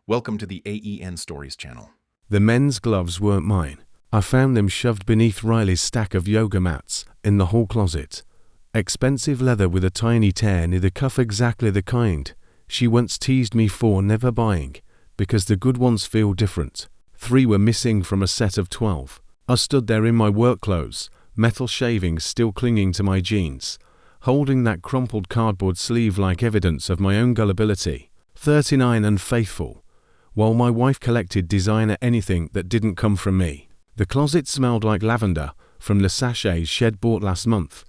Welcome to the AEN Stories channel. The men's gloves weren't mine. I found them shoved beneath Riley's stack of yoga mats in the hall closet. Expensive leather with a tiny tear near the cuff, exactly the kind she once teased me for never buying, because the good ones feel different. 3 were missing from a set of 12. I stood there in my work clothes, metal shavings still clinging to my jeans, holding that crumpled cardboard sleeve like evidence of my own gullibility, 39 and faithful, while my wife collected designer anything that didn't come from me. The closet smelled like lavender from the sachets Shed bought last month,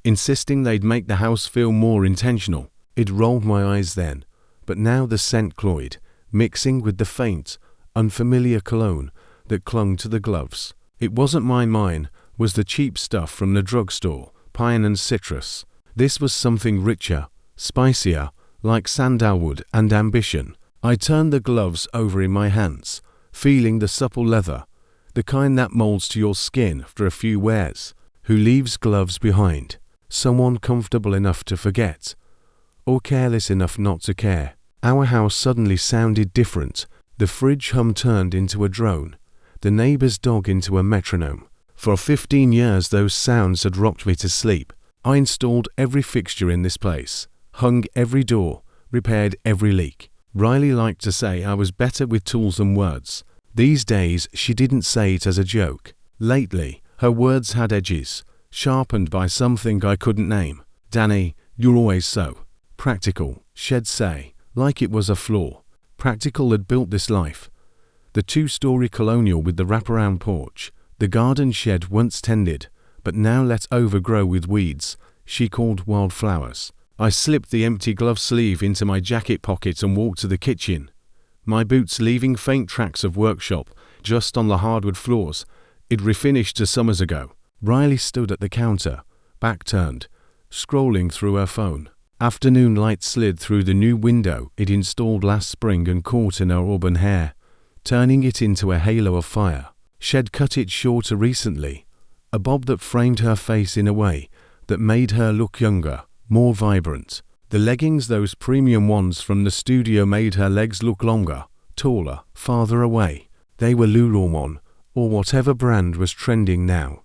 insisting they'd make the house feel more intentional. It rolled my eyes then, but now the scent cloyed, mixing with the faint, unfamiliar cologne that clung to the gloves. It wasn't mine was the cheap stuff from the drugstore, pine and citrus. This was something richer, spicier, like sandalwood and ambition. I turned the gloves over in my hands, feeling the supple leather, the kind that molds to your skin after a few wears. Who leaves gloves behind? Someone comfortable enough to forget, or careless enough not to care. Our house suddenly sounded different. The fridge hum turned into a drone, the neighbor's dog into a metronome. For 15 years those sounds had rocked me to sleep. I installed every fixture in this place, hung every door, repaired every leak. Riley liked to say I was better with tools than words. These days she didn't say it as a joke. Lately, her words had edges, sharpened by something I couldn't name. "Danny, you're always so practical," she'd say, like it was a flaw. Practical had built this life. The 2-story colonial with the wraparound porch, the garden shed once tended, but now let overgrow with weeds she called wildflowers. I slipped the empty glove sleeve into my jacket pocket and walked to the kitchen, my boots leaving faint tracks of workshop just on the hardwood floors. It refinished 2 summers ago. Riley stood at the counter, back turned, scrolling through her phone. Afternoon light slid through the new window it installed last spring and caught in her auburn hair, turning it into a halo of fire. She'd cut it shorter recently, a bob that framed her face in a way that made her look younger, more vibrant. The leggings, those premium ones from the studio, made her legs look longer, taller, farther away. They were Lululemon, or whatever brand was trending now,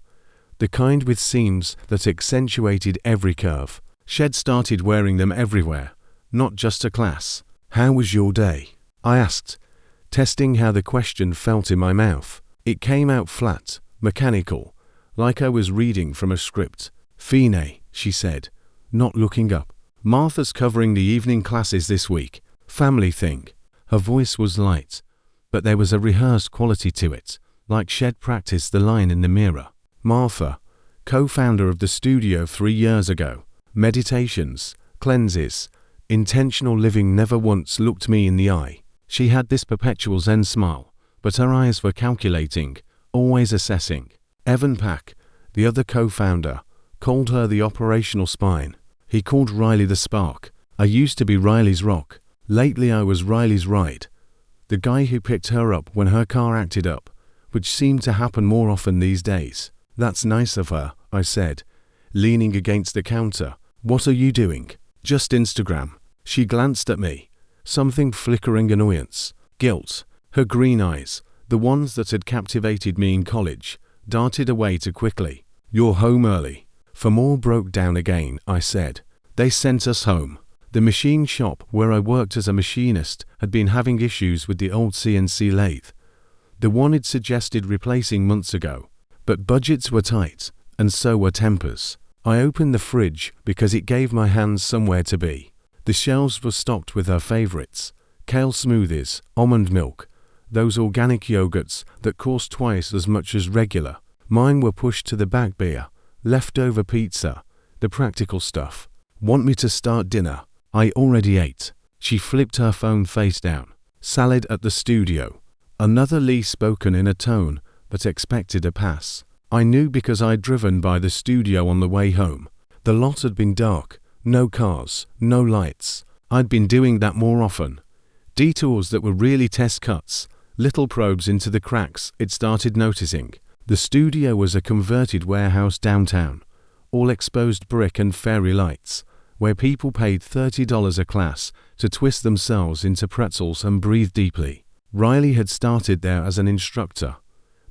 the kind with seams that accentuated every curve. She'd started wearing them everywhere, not just a class. "How was your day?" I asked, testing how the question felt in my mouth. It came out flat, mechanical, like I was reading from a script. "Fine," she said, not looking up. "Martha's covering the evening classes this week. Family thing." Her voice was light, but there was a rehearsed quality to it, like she'd practiced the line in the mirror. Martha, co-founder of the studio 3 years ago. Meditations, cleanses, intentional living, never once looked me in the eye. She had this perpetual Zen smile, but her eyes were calculating, always assessing. Evan Pack, the other co-founder, called her the operational spine. He called Riley the spark. I used to be Riley's rock. Lately I was Riley's ride. The guy who picked her up when her car acted up, which seemed to happen more often these days. "That's nice of her," I said, leaning against the counter. "What are you doing?" "Just Instagram." She glanced at me, something flickering annoyance, guilt. Her green eyes, the ones that had captivated me in college, darted away too quickly. "You're home early." "For more broke down again," I said. "They sent us home." The machine shop where I worked as a machinist had been having issues with the old CNC lathe, the one it suggested replacing months ago. But budgets were tight, and so were tempers. I opened the fridge because it gave my hands somewhere to be. The shelves were stocked with her favorites: kale smoothies, almond milk, those organic yogurts that cost twice as much as regular. Mine were pushed to the back: beer, leftover pizza, the practical stuff. "Want me to start dinner?" "I already ate." She flipped her phone face down. "Salad at the studio." Another Lee, spoken in a tone that expected a pass. I knew because I'd driven by the studio on the way home. The lot had been dark, no cars, no lights. I'd been doing that more often. Detours that were really test cuts, little probes into the cracks it started noticing. The studio was a converted warehouse downtown, all exposed brick and fairy lights, where people paid $30 a class to twist themselves into pretzels and breathe deeply. Riley had started there as an instructor,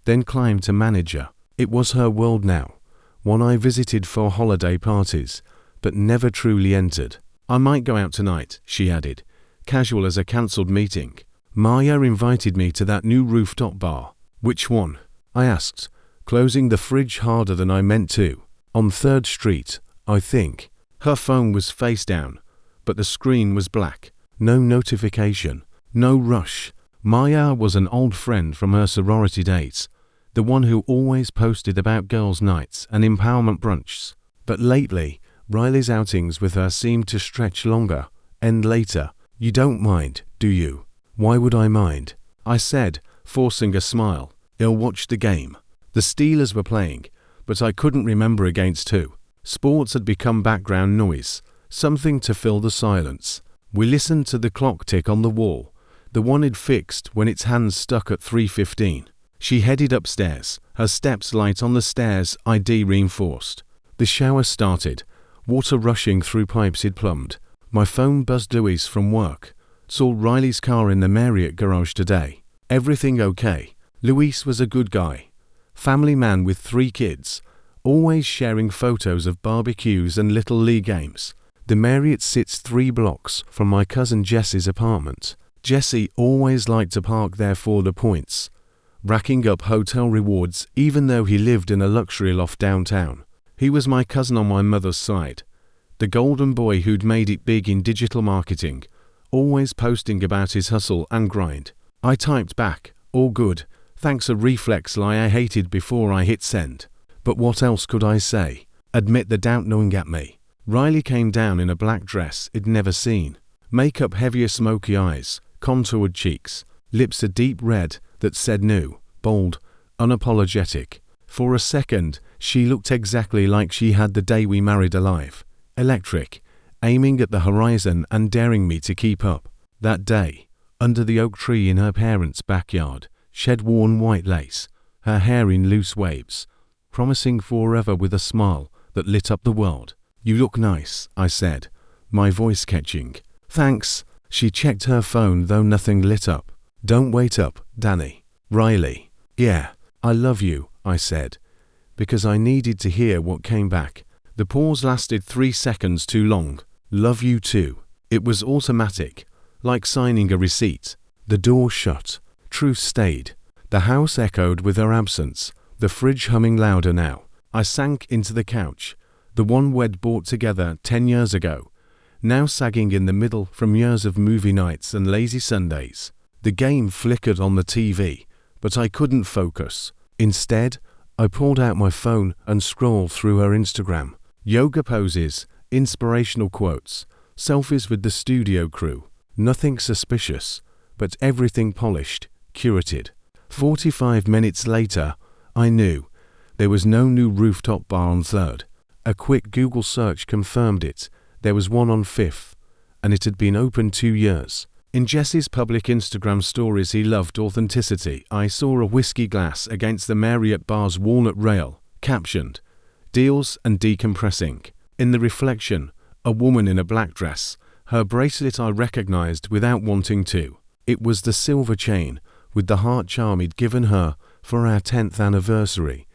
then climbed to manager. It was her world now, one I visited for holiday parties, but never truly entered. I might go out tonight, she added, casual as a cancelled meeting. Maya invited me to that new rooftop bar. Which one? I asked, closing the fridge harder than I meant to. On 3rd Street, I think. Her phone was face down, but the screen was black. No notification, no rush. Maya was an old friend from her sorority days, the one who always posted about girls' nights and empowerment brunches. But lately, Riley's outings with her seemed to stretch longer, end later. You don't mind, do you? Why would I mind? I said, forcing a smile. I'll watch the game. The Steelers were playing, but I couldn't remember against who. Sports had become background noise, something to fill the silence. We listened to the clock tick on the wall, the one he'd fixed when its hands stuck at 3:15. She headed upstairs, her steps light on the stairs ID reinforced. The shower started, water rushing through pipes he'd plumbed. My phone buzzed. Louise from work. Saw Riley's car in the Marriott garage today. Everything okay? Luis was a good guy. Family man with 3 kids, always sharing photos of barbecues and little league games. The Marriott sits 3 blocks from my cousin Jesse's apartment. Jesse always liked to park there for the points, racking up hotel rewards even though he lived in a luxury loft downtown. He was my cousin on my mother's side, the golden boy who'd made it big in digital marketing, always posting about his hustle and grind. I typed back, all good, thanks, a reflex lie I hated before I hit send. But what else could I say? Admit the doubt gnawing at me. Riley came down in a black dress he'd never seen. Makeup heavier, smoky eyes, contoured cheeks, lips a deep red that said new, bold, unapologetic. For a second, she looked exactly like she had the day we married alive. Electric, aiming at the horizon and daring me to keep up. That day, under the oak tree in her parents' backyard, shed-worn white lace, her hair in loose waves, promising forever with a smile that lit up the world. You look nice, I said, my voice catching. Thanks. She checked her phone though nothing lit up. Don't wait up, Danny. Riley. Yeah, I love you, I said, because I needed to hear what came back. The pause lasted 3 seconds too long. Love you too. It was automatic, like signing a receipt. The door shut. Truth stayed. The house echoed with her absence, the fridge humming louder now. I sank into the couch, the one we'd bought together 10 years ago, now sagging in the middle from years of movie nights and lazy Sundays. The game flickered on the TV, but I couldn't focus. Instead, I pulled out my phone and scrolled through her Instagram. Yoga poses, inspirational quotes, selfies with the studio crew. Nothing suspicious, but everything polished, curated. 45 minutes later, I knew. There was no new rooftop bar on 3rd. A quick Google search confirmed it. There was one on 5th, and it had been open 2 years. In Jesse's public Instagram stories, he loved authenticity. I saw a whiskey glass against the Marriott bar's walnut rail, captioned, "Deals and decompressing." In the reflection, a woman in a black dress, her bracelet I recognized without wanting to. It was the silver chain with the heart charm he'd given her for our 10th anniversary,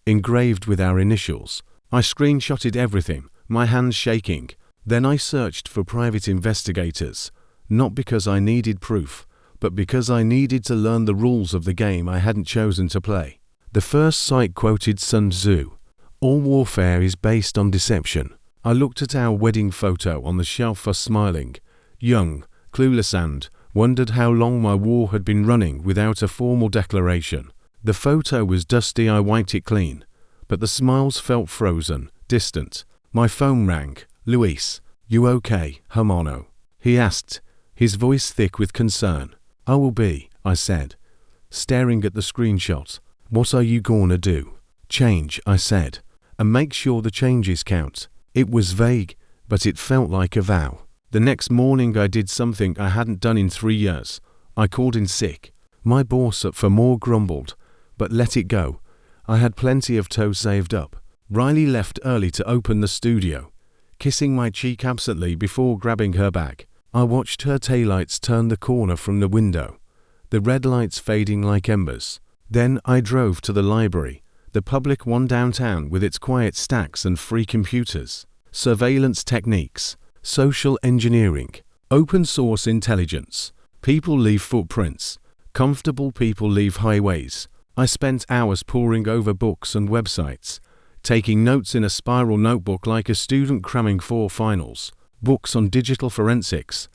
engraved with our initials. I screenshotted everything, my hands shaking. Then I searched for private investigators, not because I needed proof, but because I needed to learn the rules of the game I hadn't chosen to play. The first site quoted Sun Tzu, "All warfare is based on deception." I looked at our wedding photo on the shelf for smiling, young, clueless, and wondered how long my war had been running without a formal declaration. The photo was dusty, I wiped it clean, but the smiles felt frozen, distant. My phone rang. "Luis, you okay, hermano?" he asked, his voice thick with concern. "I will be," I said, staring at the screenshot. "What are you gonna do?" "Change," I said, "and make sure the changes count." It was vague, but it felt like a vow. The next morning I did something I hadn't done in 3 years. I called in sick. My boss at for more grumbled, but let it go. I had plenty of tow saved up. Riley left early to open the studio, kissing my cheek absently before grabbing her bag. I watched her taillights turn the corner from the window, the red lights fading like embers. Then I drove to the library, the public one downtown with its quiet stacks and free computers, surveillance techniques, social engineering, open source intelligence. People leave footprints. Comfortable people leave highways. I spent hours poring over books and websites, taking notes in a spiral notebook like a student cramming for finals, books on digital forensics,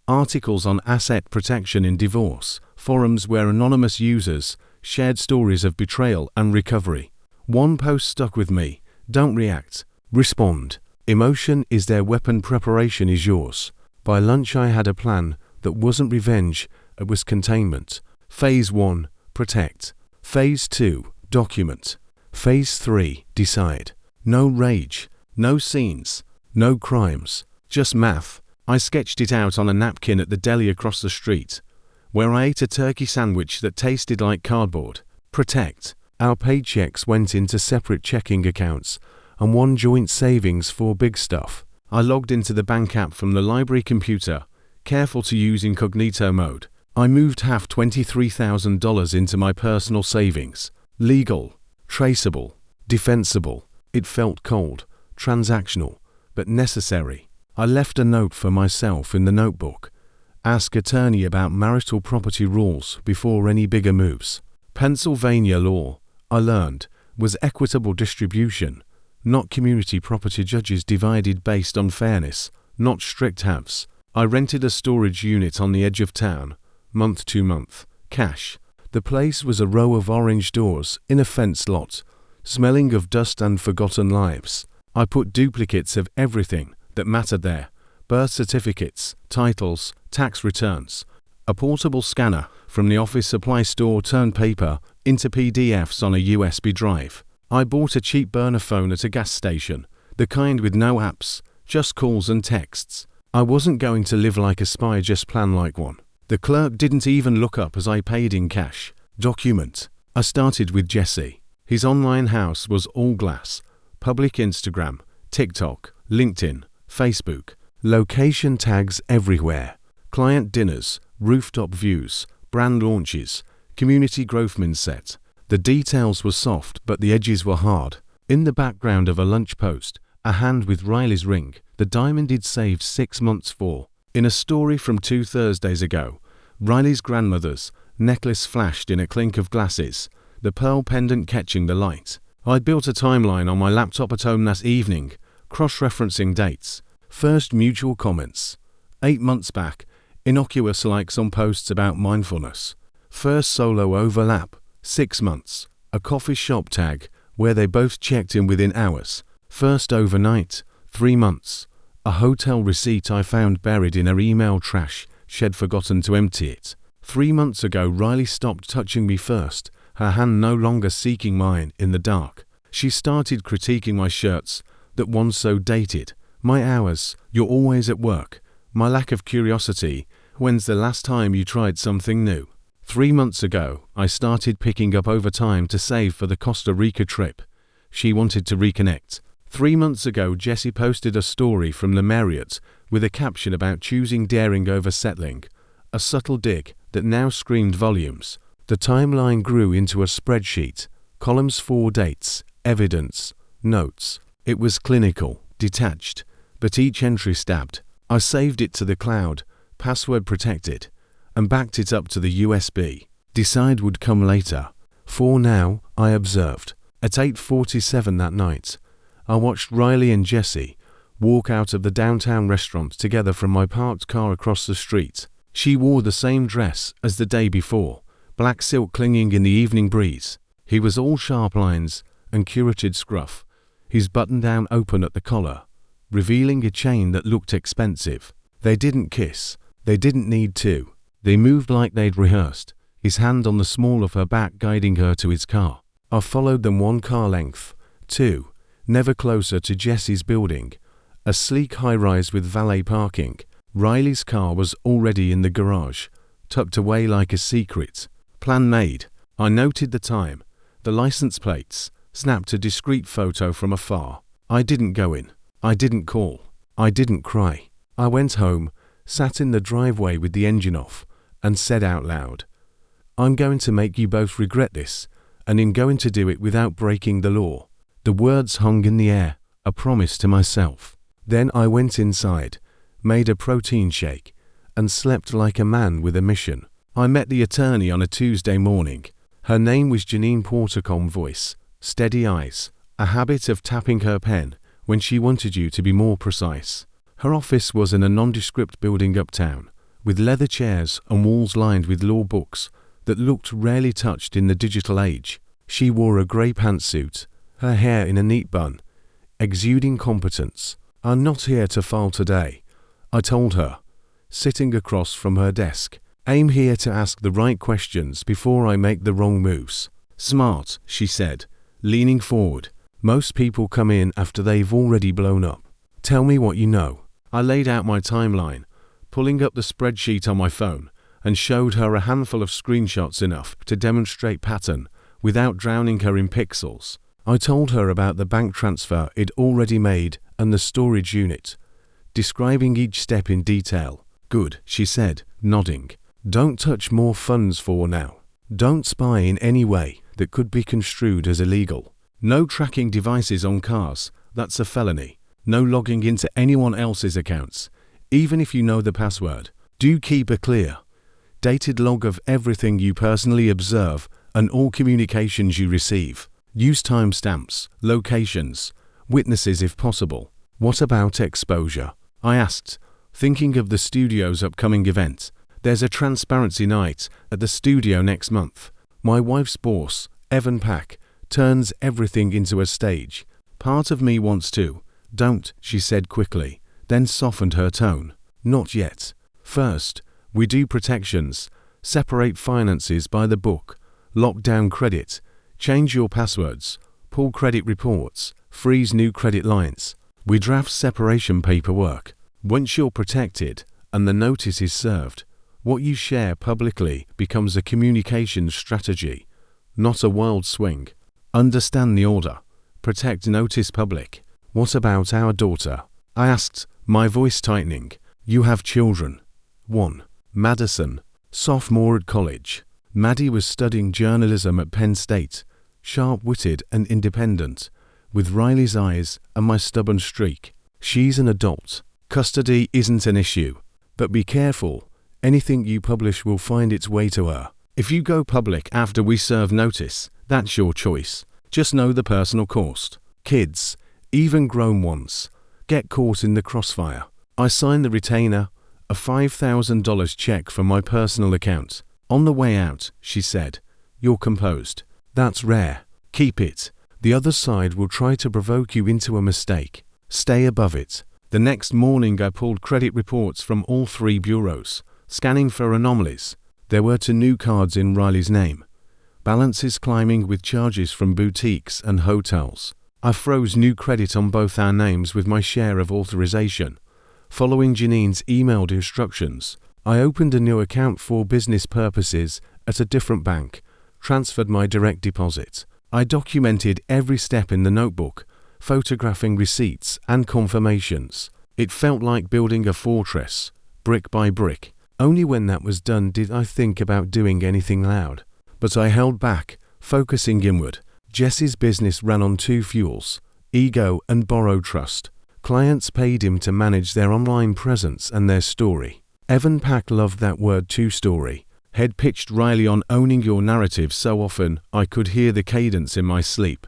articles on asset protection in divorce, forums where anonymous users shared stories of betrayal and recovery. One post stuck with me: don't react, respond. Emotion is their weapon, preparation is yours. By lunch I had a plan that wasn't revenge, it was containment. Phase 1, protect. Phase 2, document. Phase 3, decide. No rage, no scenes, no crimes, just math. I sketched it out on a napkin at the deli across the street, where I ate a turkey sandwich that tasted like cardboard. Protect. Our paychecks went into separate checking accounts and one joint savings for big stuff. I logged into the bank app from the library computer, careful to use incognito mode. I moved half $23,000 into my personal savings. Legal, traceable, defensible. It felt cold, transactional, but necessary. I left a note for myself in the notebook. Ask attorney about marital property rules before any bigger moves. Pennsylvania law, I learned, was equitable distribution, not community property judges divided based on fairness, not strict halves. I rented a storage unit on the edge of town, month to month, cash. The place was a row of orange doors in a fenced lot, smelling of dust and forgotten lives. I put duplicates of everything that mattered there: birth certificates, titles, tax returns. A portable scanner from the office supply store turned paper into PDFs on a USB drive. I bought a cheap burner phone at a gas station, the kind with no apps, just calls and texts. I wasn't going to live like a spy, just plan like one. The clerk didn't even look up as I paid in cash. Document. I started with Jesse. His online house was all glass. Public Instagram, TikTok, LinkedIn, Facebook. Location tags everywhere. Client dinners, rooftop views, brand launches, community growth mindset. The details were soft, but the edges were hard. In the background of a lunch post, a hand with Riley's ring, the diamond he'd saved 6 months for. In a story from 2 Thursdays ago, Riley's grandmother's necklace flashed in a clink of glasses, the pearl pendant catching the light. I'd built a timeline on my laptop at home that evening, cross-referencing dates. First mutual comments. 8 months back, innocuous likes on posts about mindfulness. First solo overlap. 6 months. A coffee shop tag where they both checked in within hours. First overnight. 3 months. A hotel receipt I found buried in her email trash. She'd forgotten to empty it. 3 months ago, Riley stopped touching me first, her hand no longer seeking mine in the dark. She started critiquing my shirts, that one so dated. My hours, you're always at work. My lack of curiosity, when's the last time you tried something new? 3 months ago, I started picking up overtime to save for the Costa Rica trip. She wanted to reconnect. 3 months ago, Jesse posted a story from the Marriott with a caption about choosing daring over settling. A subtle dig that now screamed volumes. The timeline grew into a spreadsheet. Columns for dates, evidence, notes. It was clinical, detached, but each entry stabbed. I saved it to the cloud, password protected, and backed it up to the USB. Decide would come later. For now, I observed. At 8:47 that night, I watched Riley and Jesse walk out of the downtown restaurant together from my parked car across the street. She wore the same dress as the day before, black silk clinging in the evening breeze. He was all sharp lines and curated scruff, his button-down open at the collar, revealing a chain that looked expensive. They didn't kiss. They didn't need to. They moved like they'd rehearsed, his hand on the small of her back guiding her to his car. I followed them 1 car length, 2, never closer to Jesse's building, a sleek high-rise with valet parking. Riley's car was already in the garage, tucked away like a secret. Plan made. I noted the time, the license plates, snapped a discreet photo from afar. I didn't go in. I didn't call. I didn't cry. I went home, sat in the driveway with the engine off, and said out loud, I'm going to make you both regret this, and I'm going to do it without breaking the law." The words hung in the air, a promise to myself. Then I went inside, made a protein shake, and slept like a man with a mission. I met the attorney on a Tuesday morning. Her name was Janine Portercombe. Voice, steady eyes, a habit of tapping her pen when she wanted you to be more precise. Her office was in a nondescript building uptown, with leather chairs and walls lined with law books that looked rarely touched in the digital age. She wore a grey pantsuit, her hair in a neat bun, exuding competence. "I'm not here to file today," I told her, sitting across from her desk. "I'm here to ask the right questions before I make the wrong moves." "Smart," she said, leaning forward. "Most people come in after they've already blown up. Tell me what you know." I laid out my timeline, pulling up the spreadsheet on my phone, and showed her a handful of screenshots enough to demonstrate pattern without drowning her in pixels. I told her about the bank transfer it already made and the storage unit, describing each step in detail. "Good," she said, nodding. "Don't touch more funds for now. Don't spy in any way that could be construed as illegal. No tracking devices on cars, that's a felony. No logging into anyone else's accounts, even if you know the password. Do keep a clear, dated log of everything you personally observe and all communications you receive. Use timestamps, locations, witnesses if possible." "What about exposure?" I asked, thinking of the studio's upcoming event. "There's a transparency night at the studio next month. My wife's boss, Evan Pack, turns everything into a stage. Part of me wants to." "Don't," she said quickly, then softened her tone. "Not yet. First, we do protections, separate finances by the book, lock down credit, change your passwords, pull credit reports, freeze new credit lines. We draft separation paperwork. Once you're protected and the notice is served, what you share publicly becomes a communications strategy, not a wild swing. Understand the order. Protect, notice, public." "What about our daughter?" I asked, my voice tightening. "You have children." "One, Madison, sophomore at college." Maddie was studying journalism at Penn State, sharp-witted and independent, with Riley's eyes and my stubborn streak. "She's an adult. Custody isn't an issue. But be careful. Anything you publish will find its way to her. If you go public after we serve notice, that's your choice. Just know the personal cost. Kids, even grown ones, get caught in the crossfire." I signed the retainer, a $5,000 check from my personal account. "On the way out," she said, "you're composed. That's rare. Keep it. The other side will try to provoke you into a mistake. Stay above it." The next morning I pulled credit reports from all three bureaus, scanning for anomalies. There were 2 new cards in Riley's name. Balances climbing with charges from boutiques and hotels. I froze new credit on both our names with my share of authorization. Following Janine's emailed instructions, I opened a new account for business purposes at a different bank, transferred my direct deposit. I documented every step in the notebook, photographing receipts and confirmations. It felt like building a fortress, brick by brick. Only when that was done did I think about doing anything loud. But I held back, focusing inward. Jesse's business ran on 2 fuels, ego and borrowed trust. Clients paid him to manage their online presence and their story. Evan Pack loved that word, too, story. Had pitched Riley on owning your narrative so often I could hear the cadence in my sleep.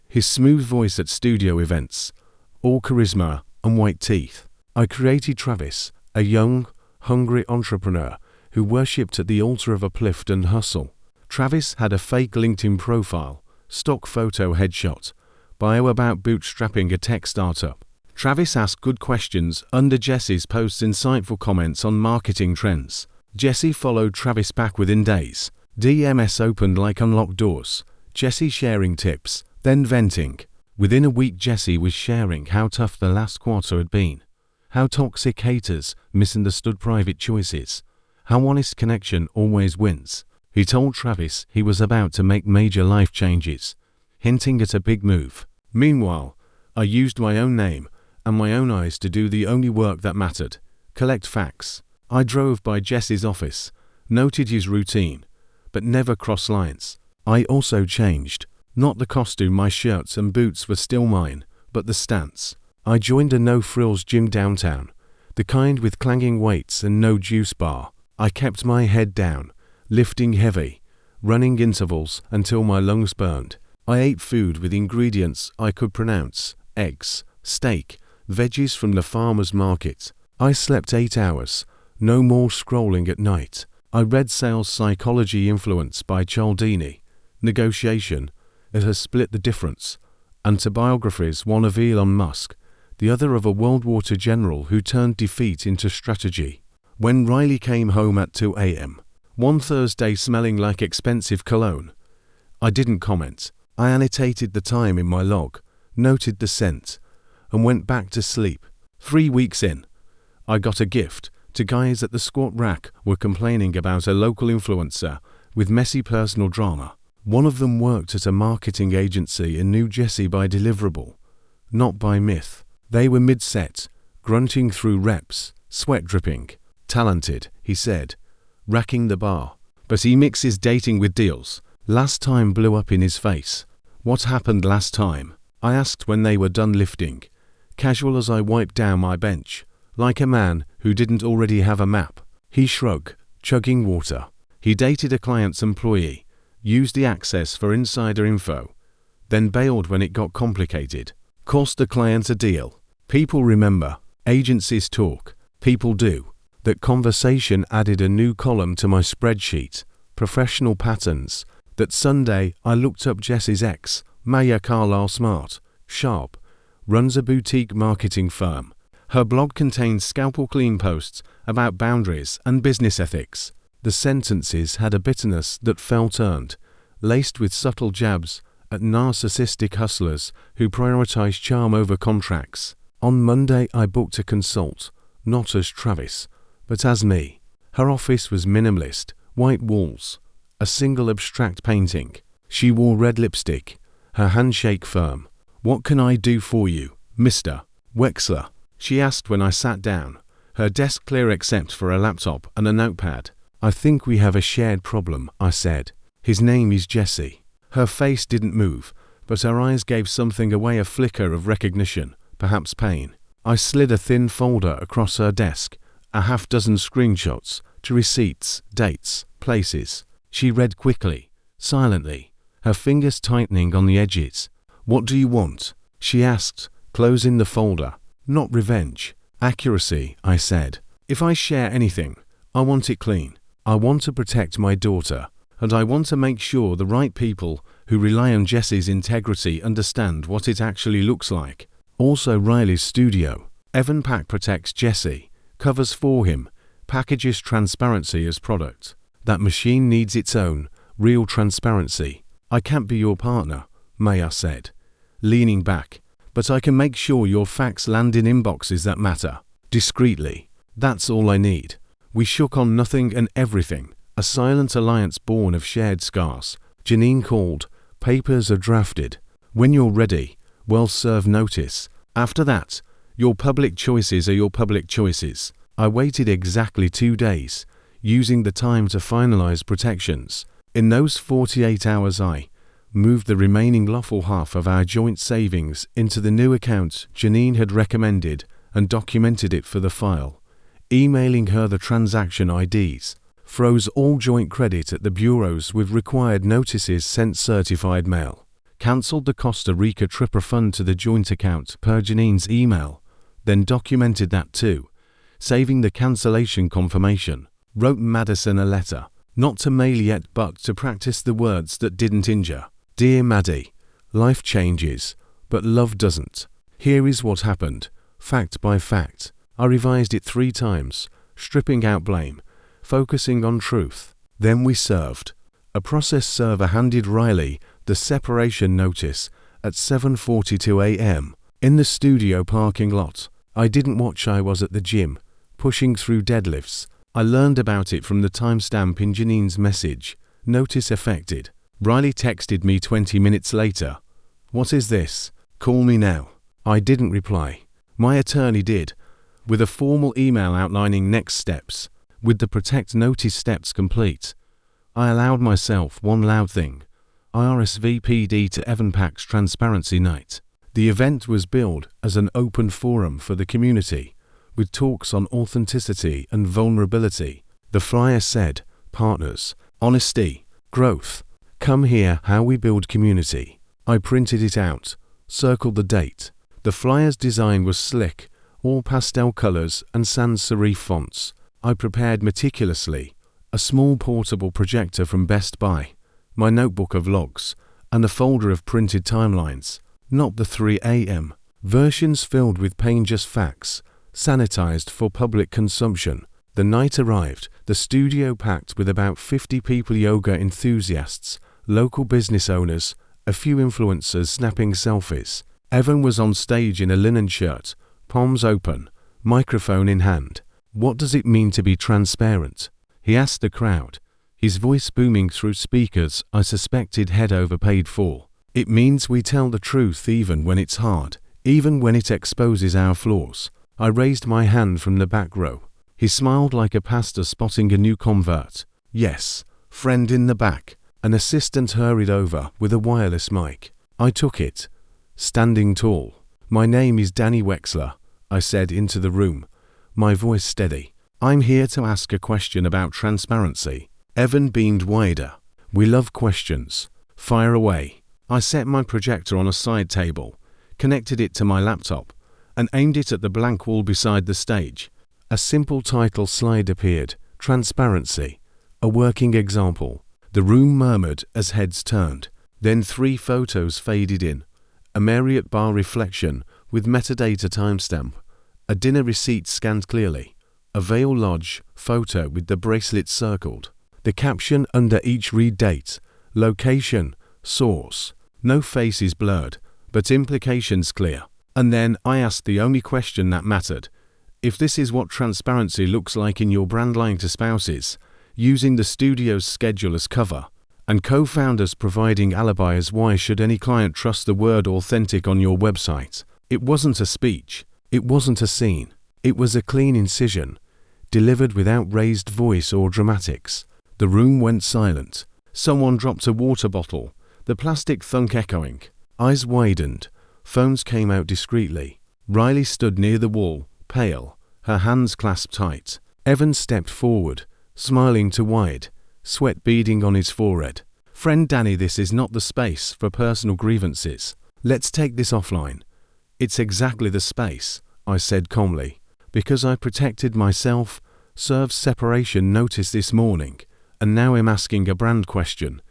His smooth voice at studio events, all charisma and white teeth. I created Travis, a young, hungry entrepreneur who worshipped at the altar of uplift and hustle. Travis had a fake LinkedIn profile, stock photo headshot, bio about bootstrapping a tech startup. Travis asked good questions under Jesse's posts, insightful comments on marketing trends. Jesse followed Travis back within days. DMS opened like unlocked doors. Jesse sharing tips, then venting. Within a week Jesse was sharing how tough the last quarter had been, how toxic haters misunderstood private choices, how honest connection always wins. He told Travis he was about to make major life changes, hinting at a big move. Meanwhile, I used my own name and my own eyes to do the only work that mattered, collect facts. I drove by Jesse's office, noted his routine, but never cross lines. I also changed. Not the costume, my shirts and boots were still mine, but the stance. I joined a no-frills gym downtown, the kind with clanging weights and no juice bar. I kept my head down, lifting heavy, running intervals until my lungs burned. I ate food with ingredients I could pronounce: eggs, steak, veggies from the farmer's market. I slept 8 hours, no more scrolling at night. I read Sales Psychology Influence by Cialdini, Negotiation, It Has Split the Difference, and two biographies, one of Elon Musk, the other of a World War II general who turned defeat into strategy. When Riley came home at 2 a.m., one Thursday smelling like expensive cologne, I didn't comment. I annotated the time in my log, noted the scent, and went back to sleep. 3 weeks in, I got a gift. Two guys at the squat rack were complaining about a local influencer with messy personal drama. One of them worked at a marketing agency in New Jersey by deliverable, not by myth. They were mid-set, grunting through reps, sweat dripping. Talented, he said, racking the bar. But he mixes dating with deals. Last time blew up in his face. What happened last time? I asked when they were done lifting, casual as I wiped down my bench, like a man who didn't already have a map. He shrugged, chugging water. He dated a client's employee, used the access for insider info, then bailed when it got complicated. Cost the client a deal. People remember. Agencies talk. People do. That conversation added a new column to my spreadsheet. Professional patterns. That Sunday I looked up Jesse's ex, Maya Carlisle Smart, sharp, runs a boutique marketing firm. Her blog contains scalpel clean posts about boundaries and business ethics. The sentences had a bitterness that felt earned, laced with subtle jabs at narcissistic hustlers who prioritize charm over contracts. On Monday I booked a consult, not as Travis, but as me. Her office was minimalist, white walls, a single abstract painting. She wore red lipstick, her handshake firm. "What can I do for you, Mr. Wexler?" she asked when I sat down, her desk clear except for a laptop and a notepad. "I think we have a shared problem," I said. "His name is Jesse." Her face didn't move, but her eyes gave something away, a flicker of recognition, perhaps pain. I slid a thin folder across her desk, a half-dozen screenshots to receipts, dates, places. She read quickly, silently, her fingers tightening on the edges. "What do you want?" she asked, closing the folder. "Not revenge. Accuracy," I said. "If I share anything, I want it clean. I want to protect my daughter, and I want to make sure the right people who rely on Jesse's integrity understand what it actually looks like." Also Riley's studio. Evan Pack protects Jesse, covers for him, packages transparency as product. That machine needs its own, real transparency. "I can't be your partner," Maya said, leaning back, "but I can make sure your facts land in inboxes that matter, discreetly. That's all I need." We shook on nothing and everything, a silent alliance born of shared scars. Janine called. "Papers are drafted. When you're ready, we'll serve notice. After that, your public choices are your public choices." I waited exactly 2 days, using the time to finalize protections. In those 48 hours I moved the remaining lawful half of our joint savings into the new account Janine had recommended and documented it for the file, emailing her the transaction IDs, froze all joint credit at the bureaus with required notices sent certified mail, cancelled the Costa Rica trip refund to the joint account per Janine's email, then documented that too, saving the cancellation confirmation, wrote Madison a letter, not to mail yet but to practice the words that didn't injure. "Dear Maddie, life changes, but love doesn't. Here is what happened, fact by fact. I revised it 3 times, stripping out blame, focusing on truth. Then we served." A process server handed Riley the separation notice at 7:42 a.m. in the studio parking lot. I didn't watch. I was at the gym, pushing through deadlifts. I learned about it from the timestamp in Janine's message. Notice affected. Riley texted me 20 minutes later. "What is this? Call me now." I didn't reply. My attorney did, with a formal email outlining next steps. With the protect notice steps complete, I allowed myself one loud thing. I RSVP'd to Evan Pack's Transparency Night. The event was billed as an open forum for the community, with talks on authenticity and vulnerability. The flyer said, "Partners, honesty, growth. Come hear how we build community." I printed it out, circled the date. The flyer's design was slick, all pastel colors and sans serif fonts. I prepared meticulously, a small portable projector from Best Buy, my notebook of logs, and a folder of printed timelines, not the 3 a.m. versions filled with painless facts, sanitized for public consumption. The night arrived, the studio packed with about 50 people, yoga enthusiasts, local business owners, a few influencers snapping selfies. Evan was on stage in a linen shirt, palms open, microphone in hand. "What does it mean to be transparent?" he asked the crowd, his voice booming through speakers I suspected he'd overpaid for. "It means we tell the truth even when it's hard, even when it exposes our flaws." I raised my hand from the back row. He smiled like a pastor spotting a new convert. "Yes, friend in the back." An assistant hurried over with a wireless mic. I took it, standing tall. "My name is Danny Wexler," I said into the room, my voice steady. "I'm here to ask a question about transparency." Evan beamed wider. "We love questions. Fire away." I set my projector on a side table, connected it to my laptop, and aimed it at the blank wall beside the stage. A simple title slide appeared, "Transparency, a working example." The room murmured as heads turned. Then 3 photos faded in. A Marriott bar reflection with metadata timestamp, a dinner receipt scanned clearly, a Vale Lodge photo with the bracelet circled. The caption under each read date, location, source. No faces blurred, but implications clear. And then I asked the only question that mattered. If this is what transparency looks like in your brand, lying to spouses, using the studio's schedule as cover, and co-founders providing alibis, why should any client trust the word authentic on your website? It wasn't a speech. It wasn't a scene. It was a clean incision, delivered without raised voice or dramatics. The room went silent. Someone dropped a water bottle, the plastic thunk echoing. Eyes widened. Phones came out discreetly. Riley stood near the wall, pale, her hands clasped tight. Evan stepped forward, smiling too wide, sweat beading on his forehead. "Friend Danny, this is not the space for personal grievances. Let's take this offline." "It's exactly the space," I said calmly, "because I protected myself, served separation notice this morning, and now I'm asking a brand question.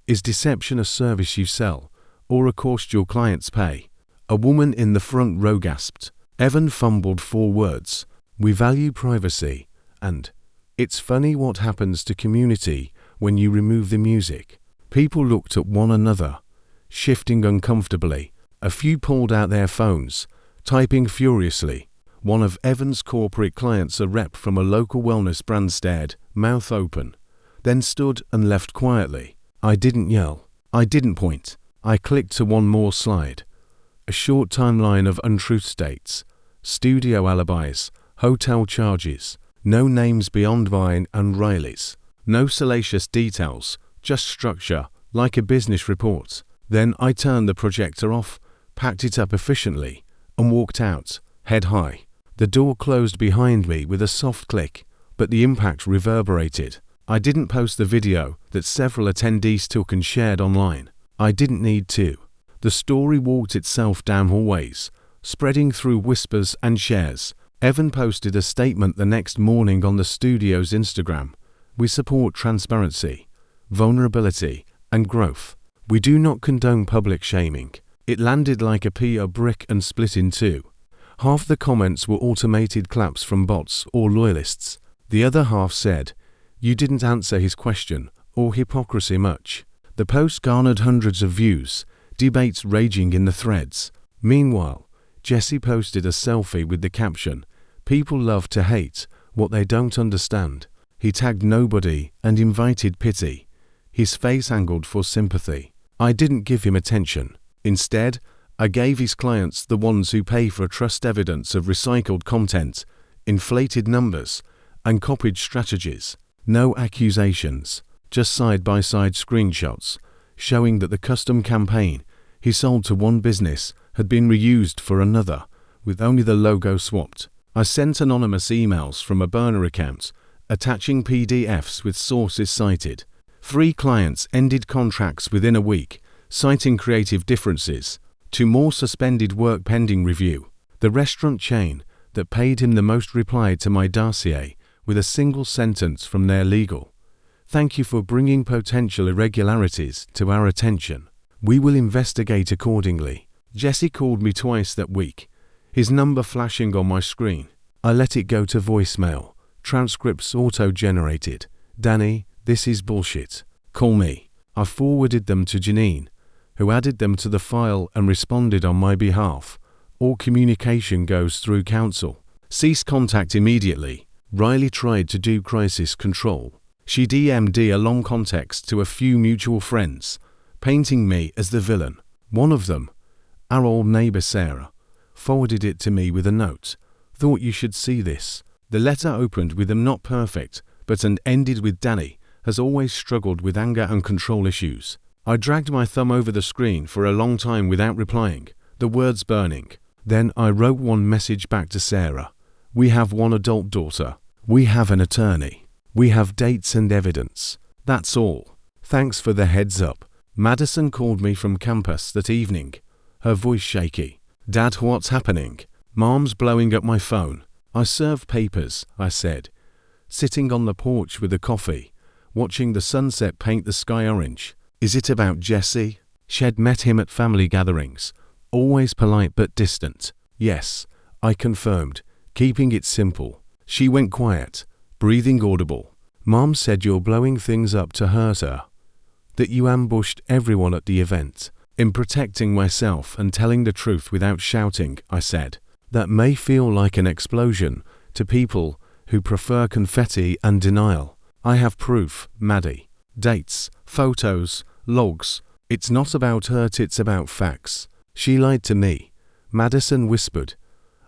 Is deception a service you sell, or a cost your clients pay?" A woman in the front row gasped. Evan fumbled 4 words. "We value privacy," and "It's funny what happens to community when you remove the music." People looked at one another, shifting uncomfortably. A few pulled out their phones, typing furiously. One of Evan's corporate clients, a rep from a local wellness brand, stared, mouth open, then stood and left quietly. I didn't yell. I didn't point. I clicked to one more slide. A short timeline of untruth dates, studio alibis, hotel charges, no names beyond Vine and Riley's, no salacious details, just structure, like a business report. Then I turned the projector off, packed it up efficiently, and walked out, head high. The door closed behind me with a soft click, but the impact reverberated. I didn't post the video that several attendees took and shared online. I didn't need to. The story walked itself down hallways, spreading through whispers and shares. Evan posted a statement the next morning on the studio's Instagram. "We support transparency, vulnerability, and growth. We do not condone public shaming." It landed like a pea brick and split in 2. Half the comments were automated claps from bots or loyalists. The other half said, "You didn't answer his question," or "hypocrisy much." The post garnered hundreds of views, debates raging in the threads. Meanwhile, Jesse posted a selfie with the caption, "People love to hate what they don't understand." He tagged nobody and invited pity, his face angled for sympathy. I didn't give him attention. Instead, I gave his clients, the ones who pay for trust, evidence of recycled content, inflated numbers, and copied strategies. No accusations, just side-by-side screenshots, showing that the custom campaign he sold to one business had been reused for another, with only the logo swapped. I sent anonymous emails from a burner account, attaching PDFs with sources cited. 3 clients ended contracts within a week, citing creative differences. 2 more suspended work pending review. The restaurant chain that paid him the most replied to my dossier with a single sentence from their legal. "Thank you for bringing potential irregularities to our attention. We will investigate accordingly." Jesse called me twice that week, his number flashing on my screen. I let it go to voicemail. Transcripts auto-generated. "Danny, this is bullshit. Call me." I forwarded them to Janine, who added them to the file and responded on my behalf. "All communication goes through counsel. Cease contact immediately." Riley tried to do crisis control. She DM'd a long context to a few mutual friends, painting me as the villain. One of them, our old neighbor Sarah, forwarded it to me with a note. "Thought you should see this." The letter opened with "I'm not perfect, but" and ended with "Danny has always struggled with anger and control issues." I dragged my thumb over the screen for a long time without replying, the words burning. Then I wrote one message back to Sarah. "We have one adult daughter. We have an attorney. We have dates and evidence. That's all. Thanks for the heads up." Madison called me from campus that evening, her voice shaky. "Dad, what's happening?" "Mom's blowing up my phone." "I serve papers," I said, sitting on the porch with a coffee, watching the sunset paint the sky orange. "Is it about Jesse?" She'd met him at family gatherings, always polite but distant. "Yes," I confirmed, keeping it simple. She went quiet, breathing audible. "Mom said you're blowing things up to hurt her. That you ambushed everyone at the event." "In protecting myself and telling the truth without shouting," I said. "That may feel like an explosion to people who prefer confetti and denial. I have proof, Maddie. Dates, photos, logs. It's not about hurt, it's about facts." "She lied to me," Madison whispered,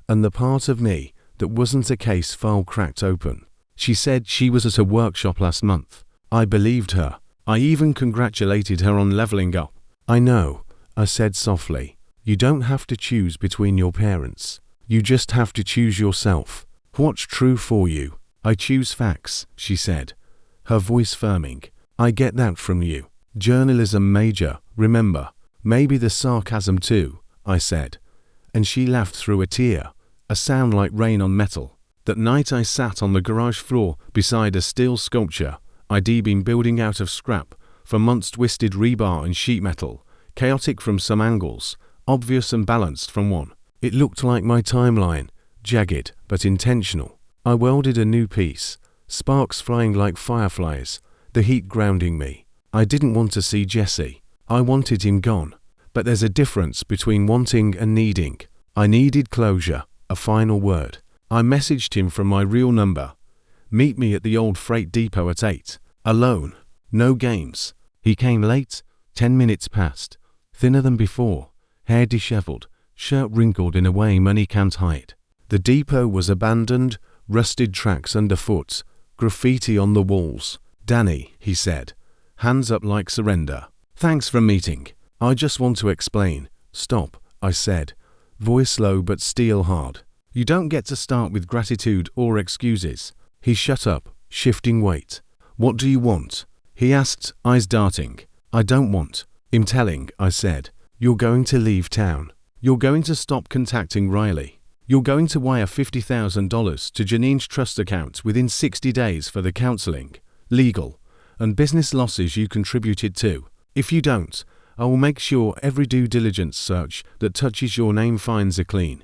and the part of me that wasn't a case file cracked open. "She said she was at a workshop last month." I believed her. I even congratulated her on leveling up. "I know," I said softly. "You don't have to choose between your parents. You just have to choose yourself. What's true for you?" "I choose facts," she said, her voice firming. "I get that from you. Journalism major, remember." "Maybe the sarcasm too," I said, and she laughed through a tear, a sound like rain on metal. That night I sat on the garage floor beside a steel sculpture I'd been building out of scrap for months, twisted rebar and sheet metal, chaotic from some angles, obvious and balanced from one. It looked like my timeline, jagged but intentional. I welded a new piece, sparks flying like fireflies, the heat grounding me. I didn't want to see Jesse. I wanted him gone. But there's a difference between wanting and needing. I needed closure, a final word. I messaged him from my real number. "Meet me at the old freight depot at 8. Alone. No games." He came late, 10 minutes past. Thinner than before, hair disheveled, shirt wrinkled in a way money can't hide. The depot was abandoned, rusted tracks underfoot, graffiti on the walls. "Danny," he said, hands up like surrender. "Thanks for meeting. I just want to explain." "Stop," I said, voice low but steel hard. "You don't get to start with gratitude or excuses." He shut up, shifting weight. "What do you want?" he asked, eyes darting. "I don't want. I'm telling," I said. "You're going to leave town. You're going to stop contacting Riley. You're going to wire $50,000 to Janine's trust account within 60 days for the counseling, legal, and business losses you contributed to. If you don't, I will make sure every due diligence search that touches your name finds a clean,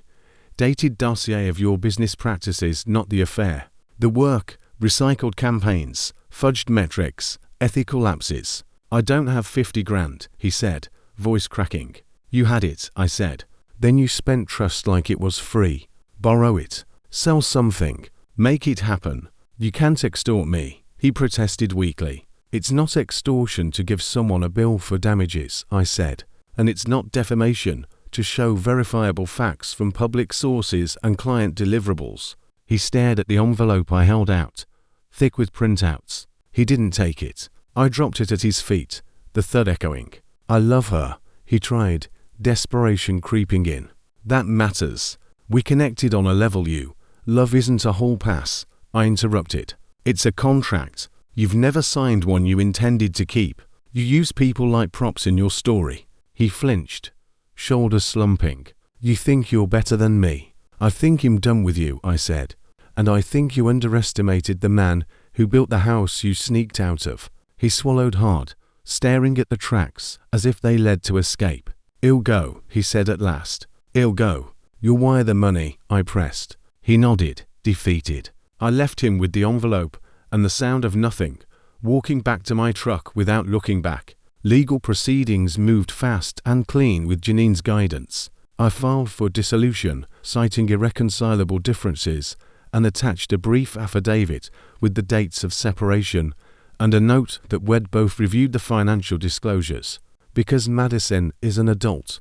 dated dossier of your business practices, not the affair. The work, recycled campaigns, fudged metrics, ethical lapses. I don't have 50 grand, he said, voice cracking. You had it, I said. Then you spent trust like it was free. Borrow it. Sell something. Make it happen. You can't extort me, he protested weakly. It's not extortion to give someone a bill for damages, I said, and it's not defamation to show verifiable facts from public sources and client deliverables. He stared at the envelope I held out, thick with printouts. He didn't take it. I dropped it at his feet, the thud echoing. I love her, he tried, desperation creeping in. That matters. We connected on a level you. Love isn't a hall pass, I interrupted. It's a contract. You've never signed one you intended to keep. You use people like props in your story. He flinched, shoulders slumping. You think you're better than me. I think I'm done with you, I said. And I think you underestimated the man who built the house you sneaked out of. He swallowed hard, staring at the tracks as if they led to escape. I'll go, he said at last. I'll go. You'll wire the money, I pressed. He nodded, defeated. I left him with the envelope and the sound of nothing, walking back to my truck without looking back. Legal proceedings moved fast and clean with Janine's guidance. I filed for dissolution, citing irreconcilable differences, and attached a brief affidavit with the dates of separation and a note that we'd both reviewed the financial disclosures. Because Madison is an adult,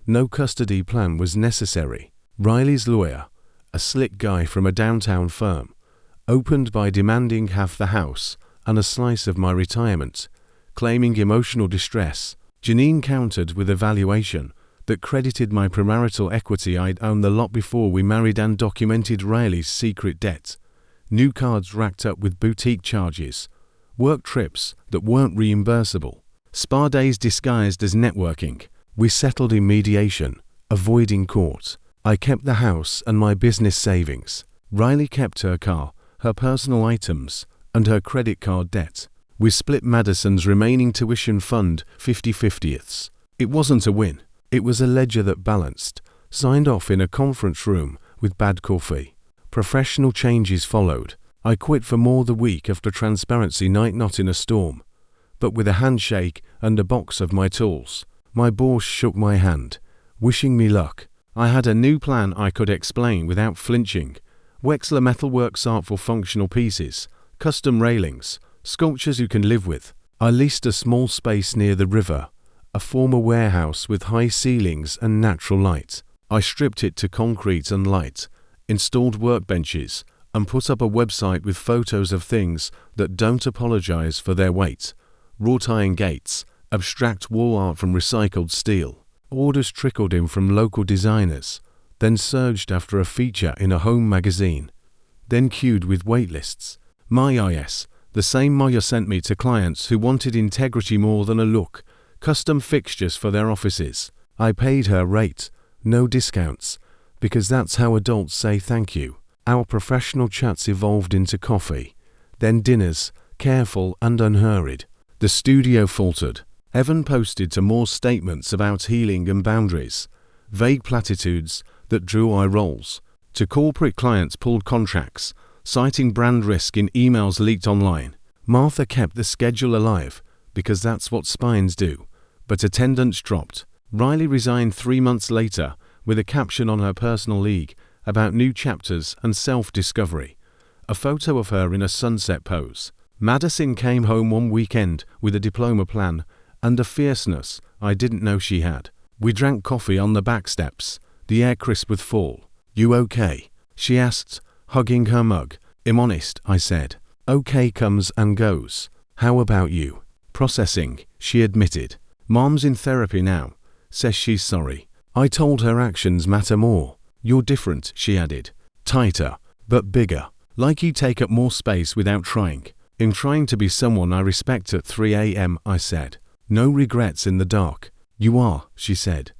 no custody plan was necessary. Riley's lawyer, a slick guy from a downtown firm, opened by demanding half the house and a slice of my retirement, claiming emotional distress. Janine countered with a valuation that credited my premarital equity. I'd owned the lot before we married and documented Riley's secret debt. New cards racked up with boutique charges, work trips that weren't reimbursable, spa days disguised as networking. We settled in mediation, avoiding court. I kept the house and my business savings. Riley kept her car, her personal items, and her credit card debt. We split Madison's remaining tuition fund 50/50ths. It wasn't a win. It was a ledger that balanced, signed off in a conference room with bad coffee. Professional changes followed. I quit for more the week after transparency night, not in a storm, but with a handshake and a box of my tools. My boss shook my hand, wishing me luck. I had a new plan I could explain without flinching. Wexler Metalworks artful functional pieces, custom railings, sculptures you can live with. I leased a small space near the river, a former warehouse with high ceilings and natural light. I stripped it to concrete and light, installed workbenches, and put up a website with photos of things that don't apologize for their weight. Wrought iron gates, abstract wall art from recycled steel. Orders trickled in from local designers, then surged after a feature in a home magazine, then queued with waitlists. The same Maya sent me to clients who wanted integrity more than a look, custom fixtures for their offices. I paid her rate, no discounts, because that's how adults say thank you. Our professional chats evolved into coffee, then dinners, careful and unhurried. The studio faltered. Evan posted to more statements about healing and boundaries, vague platitudes that drew eye rolls. To corporate clients pulled contracts, citing brand risk in emails leaked online. Martha kept the schedule alive, because that's what spines do, but attendance dropped. Riley resigned 3 months later with a caption on her personal league about new chapters and self-discovery, a photo of her in a sunset pose. Madison came home one weekend with a diploma plan and a fierceness I didn't know she had. We drank coffee on the back steps, the air crisp with fall. You okay? She asked, hugging her mug. I'm honest, I said. Okay comes and goes. How about you? Processing, she admitted. Mom's in therapy now, says she's sorry. I told her actions matter more. You're different, she added. Tighter, but bigger. Like you take up more space without trying. I'm trying to be someone I respect at 3 a.m., I said. No regrets in the dark. You are, she said,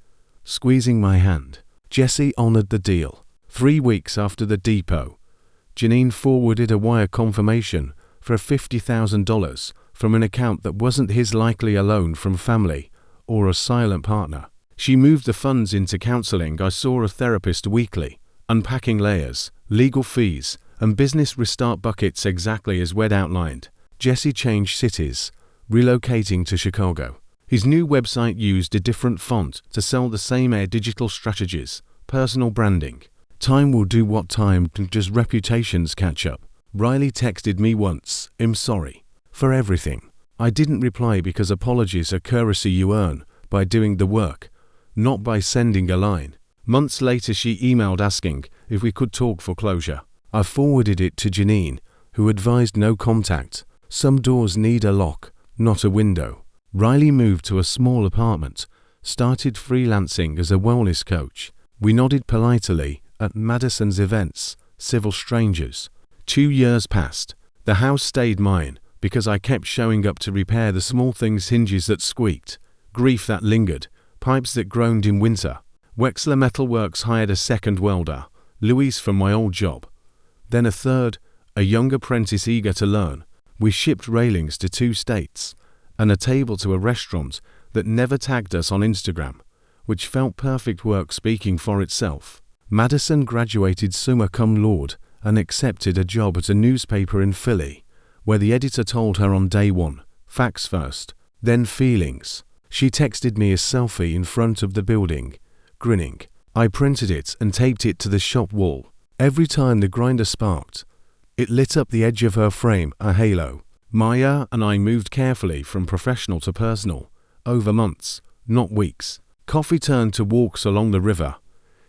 squeezing my hand. Jesse honored the deal. 3 weeks after the depot, Janine forwarded a wire confirmation for $50,000 from an account that wasn't his, likely a loan from family or a silent partner. She moved the funds into counseling. I saw a therapist weekly, unpacking layers, legal fees, and business restart buckets exactly as we'd outlined. Jesse changed cities, relocating to Chicago. His new website used a different font to sell the same digital strategies, personal branding. Time will do what time, just reputations catch up. Riley texted me once, I'm sorry for everything. I didn't reply because apologies are courtesy you earn by doing the work, not by sending a line. Months later she emailed asking if we could talk for closure. I forwarded it to Janine, who advised no contact. Some doors need a lock, not a window. Riley moved to a small apartment, started freelancing as a wellness coach. We nodded politely at Madison's events, civil strangers. 2 years passed. The house stayed mine because I kept showing up to repair the small things, hinges that squeaked, grief that lingered, pipes that groaned in winter. Wexler Metalworks hired a second welder, Louise from my old job. Then a third, a young apprentice eager to learn. We shipped railings to 2 states, and a table to a restaurant that never tagged us on Instagram, which felt perfect work speaking for itself. Madison graduated summa cum laude and accepted a job at a newspaper in Philly, where the editor told her on day 1, facts first, then feelings. She texted me a selfie in front of the building, grinning. I printed it and taped it to the shop wall. Every time the grinder sparked, it lit up the edge of her frame, a halo. Maya and I moved carefully from professional to personal, over months, not weeks. Coffee turned to walks along the river,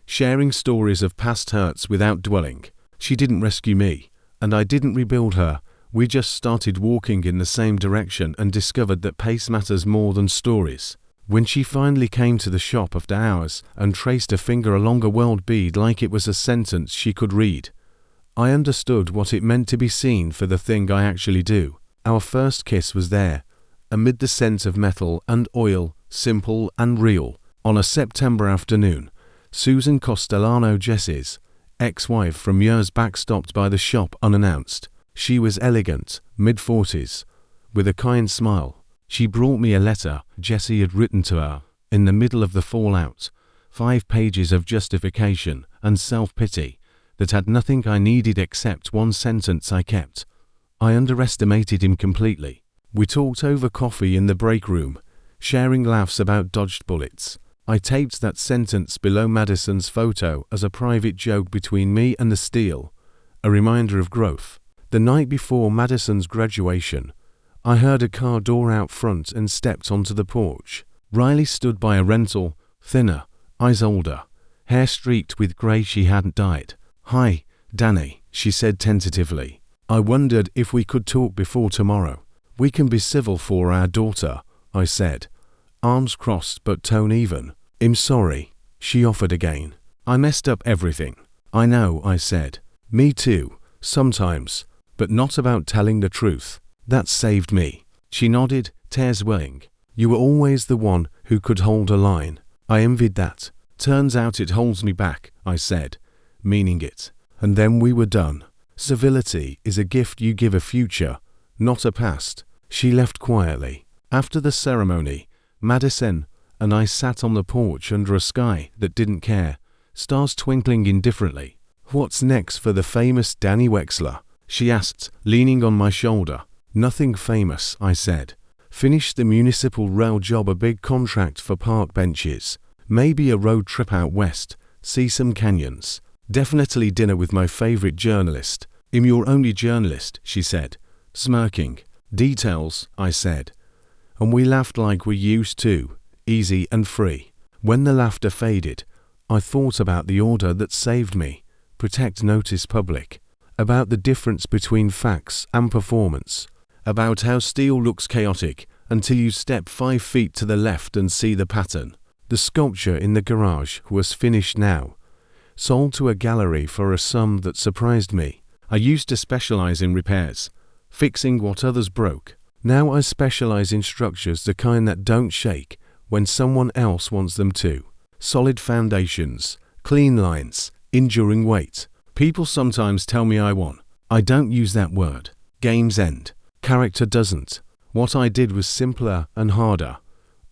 sharing stories of past hurts without dwelling. She didn't rescue me, and I didn't rebuild her. We just started walking in the same direction and discovered that pace matters more than stories. When she finally came to the shop after hours and traced a finger along a world bead like it was a sentence she could read, I understood what it meant to be seen for the thing I actually do. Our first kiss was there, amid the scent of metal and oil, simple and real. On a September afternoon, Susan Costellano, Jess's ex-wife from years back, stopped by the shop unannounced. She was elegant, mid-40s, with a kind smile. She brought me a letter Jessie had written to her in the middle of the fallout, 5 pages of justification and self-pity that had nothing I needed except one sentence I kept. I underestimated him completely. We talked over coffee in the break room, sharing laughs about dodged bullets. I taped that sentence below Madison's photo as a private joke between me and the steel, a reminder of growth. The night before Madison's graduation, I heard a car door out front and stepped onto the porch. Riley stood by a rental, thinner, eyes older, hair streaked with grey she hadn't dyed. "Hi, Danny," she said tentatively. "I wondered if we could talk before tomorrow. We can be civil for our daughter," I said, arms crossed but tone even. "I'm sorry," she offered again. "I messed up everything." "I know," I said. "Me too, sometimes, but not about telling the truth. That saved me." She nodded, tears welling. "You were always the one who could hold a line. I envied that. Turns out it holds me back," I said, meaning it. And then we were done. Civility is a gift you give a future, not a past. She left quietly. After the ceremony, Madison and I sat on the porch under a sky that didn't care, stars twinkling indifferently. "What's next for the famous Danny Wexler?" she asked, leaning on my shoulder. "Nothing famous," I said. "Finish the municipal rail job, a big contract for park benches. Maybe a road trip out west, see some canyons. Definitely dinner with my favorite journalist." "I'm your only journalist," she said, smirking. "Details," I said. And we laughed like we used to, easy and free. When the laughter faded, I thought about the order that saved me. Protect, notice, public. About the difference between facts and performance. About how steel looks chaotic until you step 5 feet to the left and see the pattern. The sculpture in the garage was finished now, sold to a gallery for a sum that surprised me. I used to specialize in repairs, fixing what others broke. Now I specialize in structures, the kind that don't shake when someone else wants them to. Solid foundations, clean lines, enduring weight. People sometimes tell me I don't use that word. Game's end. Character doesn't. What I did was simpler and harder.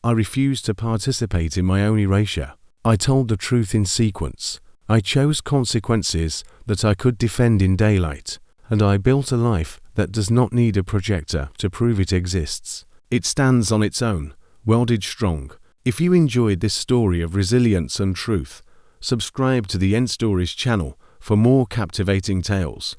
I refused to participate in my own erasure. I told the truth in sequence. I chose consequences that I could defend in daylight, and I built a life that does not need a projector to prove it exists. It stands on its own, welded strong. If you enjoyed this story of resilience and truth, subscribe to the End Stories channel for more captivating tales.